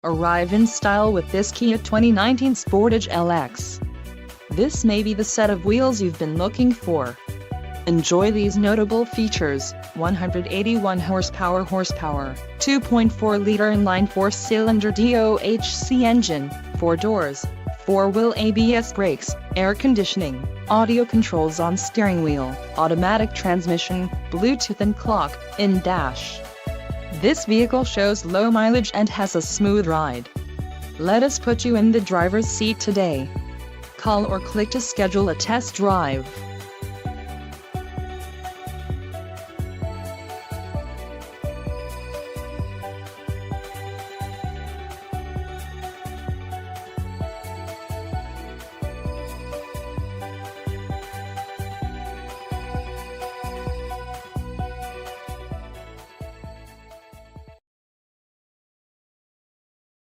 Arrive in style with this Kia 2019 Sportage LX. This may be the set of wheels you've been looking for. Enjoy these notable features: 181 horsepower, 2.4-liter inline 4-cylinder DOHC engine, 4 doors, 4-wheel ABS brakes, air conditioning, audio controls on steering wheel, automatic transmission, Bluetooth and clock, in-dash. This vehicle shows low mileage and has a smooth ride. Let us put you in the driver's seat today. Call or click to schedule a test drive.